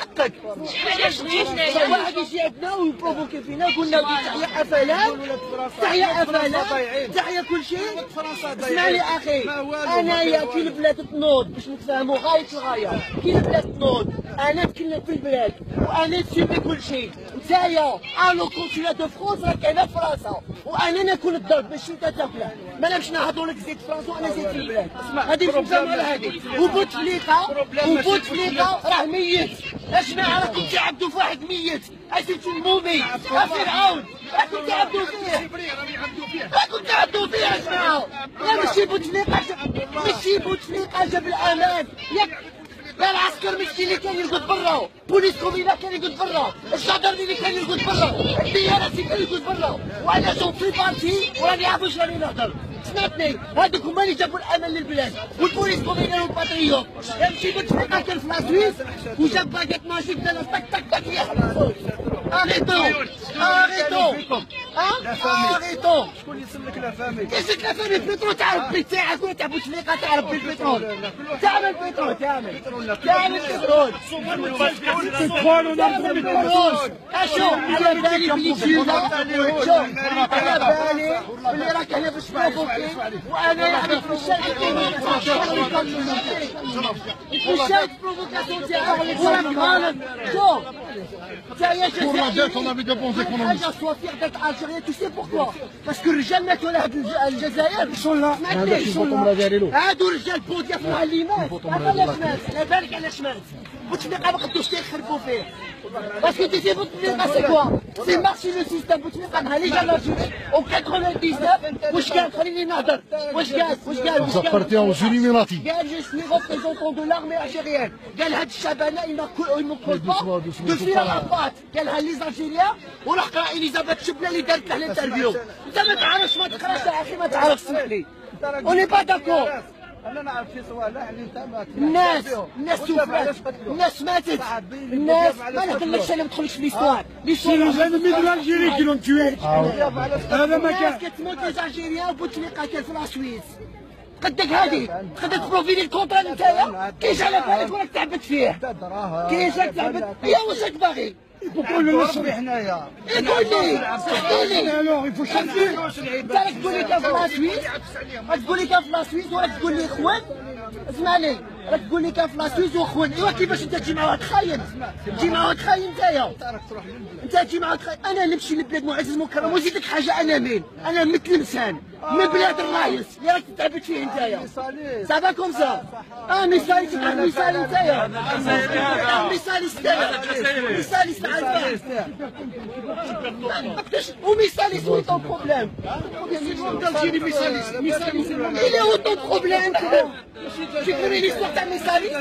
حقك. واحد يجي عندنا ويبروفوكي فينا قلنا تحيا حفلات تحيا حفلات تحيا كل شيء. اسمعني اخي، انايا كي البلاد تنوض باش نتفاهموا غايه الغايه، كي البلاد تنوض انا نتكلم في البلاد وانا نسيبي كل شيء. نتايا الو كونسولا دو فرونس راه كاينه في فرنسا وانا ناكل الضرب ماشي انت تاكله. ما نمشي نهضروا لك زيد فرنسا وانا زيد في البلاد. هذه مش مفهمه على هذه. وبوتفليقه راه ميت. جماعه راكم تعبدوا في واحد ميت، اسيتو المومي فرعون راكم تعبدوا فيه، راكم تعبدوا فيه يا جماعه. لا ماشي بوتفليقه، ماشي بوتفليقه جاب الامان. لا العسكر مسكين اللي كان يرقد برا، بوليس كومينا كان يرقد برا، الجندرمي اللي كان يرقد برا، الديانه كان يرقد برا، وانا جو في بارتي وراني عارف واش راني نهضر. سمعتني؟ هذوك هما اللي جابوا الامان للبلاد، والبوليس كومينا والباتريوت. يمشي بوتفليقه كان في لاسويس وجاب باكيت ماشي بدا تك تك تك يحبسوه. اريتو اريتو. شكون يسلك لا فامي؟ كيسلك لا فامي؟ البترول تاع ربي تاعك ولا تاع بوتفليقه تاع ربي. البترول تعمل البترول تعمل البترول. اشوف على بالي بلي جينا، شوف على بالي بلي راك هنا باش تبروفوكي وانا يعني في الشارع بروفوكاسيون تاعك وراك غلط. شوف تايا حاجه سوا فيغ داك الجيريان. تو سي بوركوا؟ باسكو الرجال ماتوا على هاد الجزائر. هادو رجال بوديه في المعلمات. علاش مات؟ على بالك علاش مات؟ بوتفليقه ما قدوش يخربوا فيه باسكو تي سي بوتفليقه سي كوا؟ سي مارشي لو سيستم. بوتفليقه نهار اللي جا لالجيري او 99 واش قال؟ خليني نهضر. واش appartient aux Illuminati. قال جو سوي ريبريزونتون دو لارمي الجيريان. قال هاد الشبانه il ne colle pas de fuir la patte. قالها لي زالجيريان وراح قرا اليزابيث شبله اللي دارت له الانترفيو. انت ما تعرفش، ما تقراش يا اخي، ما تعرفش. اسمح لي اوني با داكور. انا نعرف شي صوالح اللي انت الناس سوفرات، الناس ماتت، الناس ما نهضرلكش انا ما ندخلش في ليستوار. l'ennemi de l'Algérie qui l'ont tué. هذا ما كان. كتموت لي زالجيريان وبوتفليقه كان في لاسويس. قدك هادي قدك تبروفيلي الكونترا نتايا كيجي على بالك وراك تعبت فيه. كيجي راك تعبت يا واش راك باغي؟ يقول لي نصبي حنايا. قول لي الوغ يفو شانتي. انت راك تقول لي كان في لاسويس، راك تقول لي كان في لاسويس وراك تقول لي اخوان. اسمعني، راك تقول لي كان في لاسويس واخوان. ايوا كيفاش انت تجي مع واحد خاين؟ تجي مع واحد خاين نتايا. انت تجي مع واحد خاين. انا نمشي لبلاد معزز مكرم وزيد لك حاجه، انا مين؟ انا مثل مسان من بلاد الرايس اللي راك تتعبد فيه نتايا. سافا كوم سا. مثالي تبقى مثالي نتايا. مثالي ستايل مثالي ستايل ومثالي سوي طون بروبليم. il est où ton problème? تفهمني ليستوار تاع مثالي؟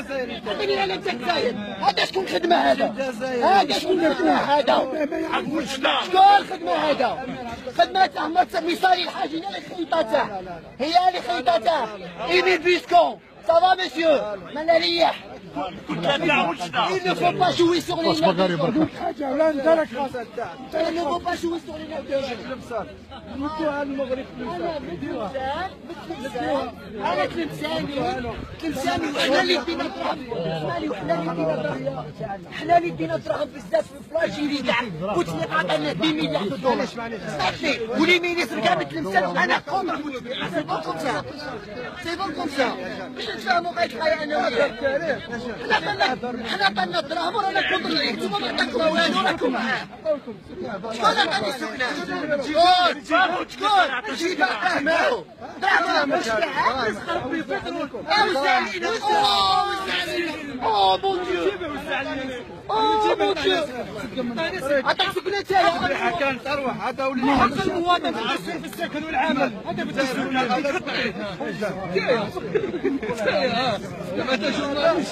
عطيني العلم تاع الجزائر. هذا شكون خدمه هذا؟ هذا شكون خدمه هذا؟ شكون خدمه هذا؟ خدمه تاع مثالي الحاج هي اللي خيطه تاعه، هي اللي خيطه تاعه. ايميل بيسكون سافا مسيو ملاليح. Il ne faut pas jouer sur les nerfs des gens. Il ne faut pas jouer sur les nerfs des gens. أنا تلمساني وحنا اللي دينا الدراهم. حنا اللي دينا الدراهم بزاف في فلاجيري كاع. بوتفليقه عطانا 10 مليار دولار. سمعتني؟ ولي مينيستر كاع بتلمسان وانا كونتر بوتفليقه. سي بون كوم سا، سي بون كوم سا. باش نتفاهموا غير الحياه انا وياك. حنا عطانا الدراهم ورانا كونتر ليه. نتوما ما عطاكم والو راكم معاه. شكون عطاني السكنه؟ شكون؟ جيب معاه. دراهم مش كاع. اوه مون ديو. اوه مون ديو. عطاك سكنه تاعي. كانت اروح هذا ولي حق المواطن في السكن والعمل. هذا بالتسويق. ما تجونا مش